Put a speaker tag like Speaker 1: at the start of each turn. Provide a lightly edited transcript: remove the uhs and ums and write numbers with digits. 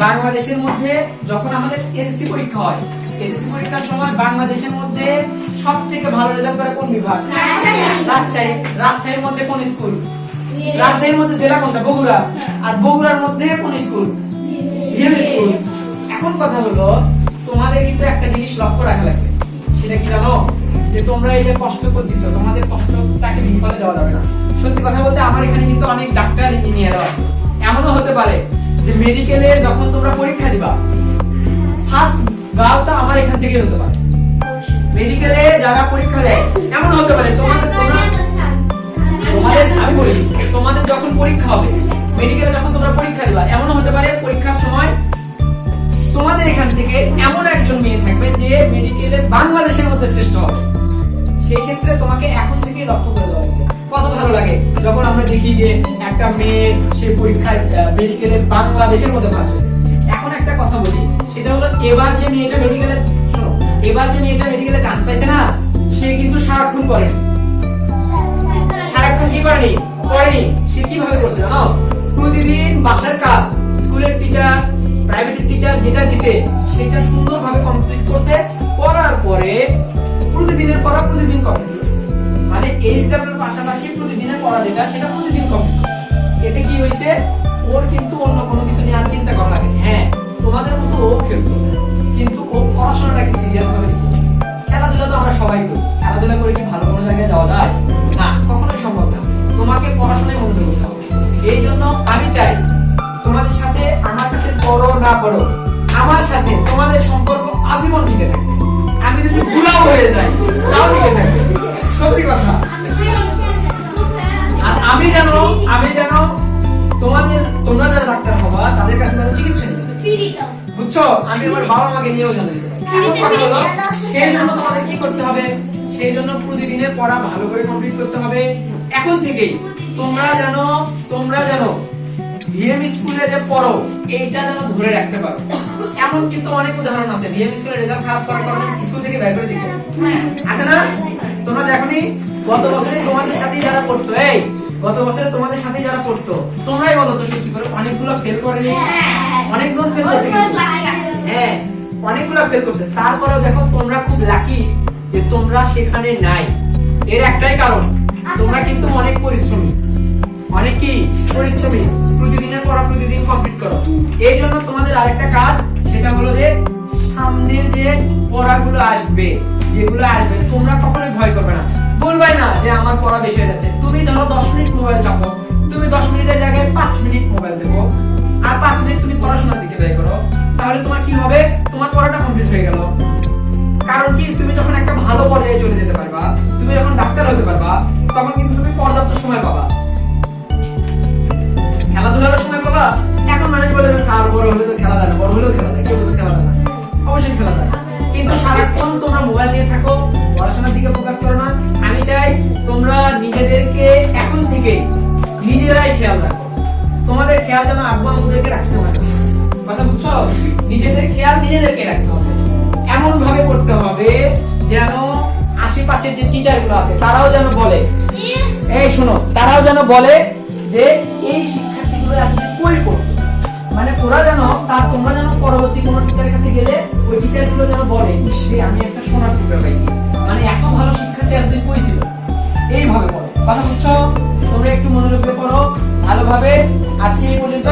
Speaker 1: বাংলাদেশের মধ্যে যখন আমাদের এসএসসি পরীক্ষা হয়, এসএসসি পরীক্ষার সময় বাংলাদেশের মধ্যে সবথেকে ভালো রেজাল্ট করে কোন বিভাগ? রাজশাহী। রাজশাহীর মধ্যে কোন স্কুল? রাজশাহীর মধ্যে জেলা কোনটা? বগুড়া। আর বগুড়ার মধ্যে কোন স্কুল? VM school. এখন কথা হলো, তোমাদের কিন্তু একটা জিনিস লক্ষ্য রাখা লাগবে। সেটা কি জানো? যে তোমরা এই যে কষ্ট করতেছো, তোমাদের কষ্টটাকে বিফলে দেওয়া যাবে না। সত্যি কথা বলতে আমার এখানে কিন্তু অনেক ডাক্তার ইঞ্জিনিয়ারও আছে। এমনও হতে পারে যে মেডিকেলে যখন তোমরা পরীক্ষা দিবা, ফার্স্ট গালটা আমার এখান থেকে হতে পারে। মেডিকেলে যারা পরীক্ষা দেয় এমন হতে পারে তোমাদের আমি বলি, তোমাদের যখন পরীক্ষা হবে, মেডিকেলে যখন তোমরা পরীক্ষা দিবা, এমনও হতে পারে পরীক্ষার সময় তোমাদের এখান থেকে এমন একজন মেয়ে থাকবে যে মেডিকেলে বাংলাদেশের মধ্যে শ্রেষ্ঠ হবে। সেই ক্ষেত্রে তোমাকে এখন থেকে লক্ষ্য করে দেওয়া লাগবে। কত ভালো লাগে যখন আমরা দেখি যে একটা মেয়ে সে পরীক্ষায় মেডিকেলে বাংলাদেশের মধ্যে ফার্স্ট হয়েছে। এখন একটা কথা বলি, সেটা হলো এবার যে মেয়েটা মেডিকেলে, শোনো, এবার যে মেয়েটা মেডিকেলে চান্স পাইছে না, সে কিন্তু সারাক্ষণ করেনি। সারাক্ষণ কি করেনি? সে কিভাবে করছে জানো? প্রতিদিন বাসার কাজ, স্কুলের টিচার, প্রাইভেটের টিচার যেটা দিছে সেটা সুন্দরভাবে কমপ্লিট করতে, করার পরে প্রতিদিনের পড়া প্রতিদিন কমপ্লিট করছে। মানে এইচডব্লিউ এর পাশাপাশি প্রতিদিনের পড়া যেটা সেটা প্রতিদিন কমপ্লিট করছে। এতে কি হয়েছে? ওর কিন্তু অন্য কোনো কিছু নিয়ে আর চিন্তা করা লাগে। হ্যাঁ, তোমাদের মতো ও খেলতো, কিন্তু ও পড়াশোনাটাকে সিরিয়াস ভাবে নিচ্ছে। খেলাধুলা তো আমরা সবাই করি, খেলাধুলা করে কি ভালো কোনো জায়গায় যাওয়া যায়? না, কখনোই সম্ভব না। তোমাকে পড়াশোনায় মনোযোগ করতে হবে। এই জন্য আমি চাই তোমাদের সাথে, আমার কাছে পড়ো না পড়ো, আমার সাথে তোমাদের সম্পর্ক আজীবন টিকে থাকবে। আমি যদি বুড়াও হয়ে যাই তাও টিকে থাকবে। সত্যি কথা। আর আমি জানো তোমরা যারা ডাক্তার হবা তাদের কাছে যেন চিকিৎসা নিতে বুঝছো? আমি আমার বাবা মাকে নিয়েও জানা যেতে পারি। এখন কথা হলো, সেই জন্য তোমাদের কি করতে হবে? সেই জন্য প্রতিদিনের পড়া ভালো করে কমপ্লিট করতে হবে। এখন থেকেই তোমরা জানো ভিএম স্কুলে যে পড়ো এইটা যেন ধরে রাখতে পারো। এমন কিন্তু অনেক উদাহরণ আছে, ভিএম স্কুলের রেজাল্ট খারাপ করার কারণে স্কুল থেকে বের করে দিয়েছে, আছে না? তোমরা দেখোনি গত বছরে তোমাদের সাথে যারা পড়তো, তোমরাই বলো তো সত্যি করে, অনেকগুলো ফেল করেনি? অনেকজন ফেল করেছে কিন্তু। হ্যাঁ, অনেকগুলো ফেল করেছে। তারপরেও দেখো তোমরা খুব লাকি যে তোমরা সেখানে নাই। এর একটাই কারণ, তোমরা কিন্তু অনেক পরিশ্রমী, প্রতিদিনের পড়া প্রতিদিন কমপ্লিট করো। এই জন্য তোমাদের আরেকটা কাজ, সেটা হলো যে সামনের যে পড়াগুলো আসবে, তোমরা কখনোই ভয় করবে না। বলবে না যে আমার পড়া বেশি হয়ে যাচ্ছে। তুমি ধরো 10 মিনিট মোবাইল চাপো, তুমি 10 মিনিটের জায়গায় 5 মিনিট মোবাইল দেখো, আর 5 মিনিট তুমি পড়াশোনার দিকে ব্যয় করো, তাহলে তোমার কি হবে? তোমার পড়াটা কমপ্লিট হয়ে গেল। কারণ কি, তুমি যখন একটা ভালো পর্যায়ে চলে যেতে পারবা, তুমি যখন ডাক্তার হতে পারবা, তখন কিন্তু তুমি পর্যাপ্ত সময় পাবা, খেলাধুলার সময় পাবা। এখন মানুষ বলে যে স্যার বড় হলে তো খেলা যায় না, বড় হলেও খেলা যায়, কেউ বলছে খেলা যায় না, অবশ্যই খেলা যায়। কিন্তু সারাক্ষণ তোমরা মোবাইল নিয়ে থাকো, পড়াশোনার দিকে ফোকাস করো না। আমি চাই তোমরা নিজেদেরকে এখন থেকে নিজেরাই খেয়াল রাখো। তোমাদের খেয়াল যেন আব্বু আম্মুদেরকে রাখতে হয় না, কথা বুঝছো? নিজেদের খেয়াল নিজেদেরকে রাখতে হবে। এমন ভাবে পড়তে হবে যেন আশেপাশের যে টিচার গুলো আছে তারাও যেন বলে, এই শোনো, তারাও যেন বলে যে এই শিক্ষার্থীগুলো আজকে কই পড়তো। মানে ওরা যেন তোমরা যেন পরবর্তী কোনো টিচারের কাছে গেলে ওই টিচার গুলো যেন বলে, আমি একটা সোনার টুকরা পাইছি, মানে এত ভালো শিক্ষার্থী এতদিন কই ছিল। এইভাবে পড়ো, কথা বুঝছো? তোমরা একটু মনোযোগ দিয়ে পড়ো ভালোভাবে। আজকে এই পর্যন্ত।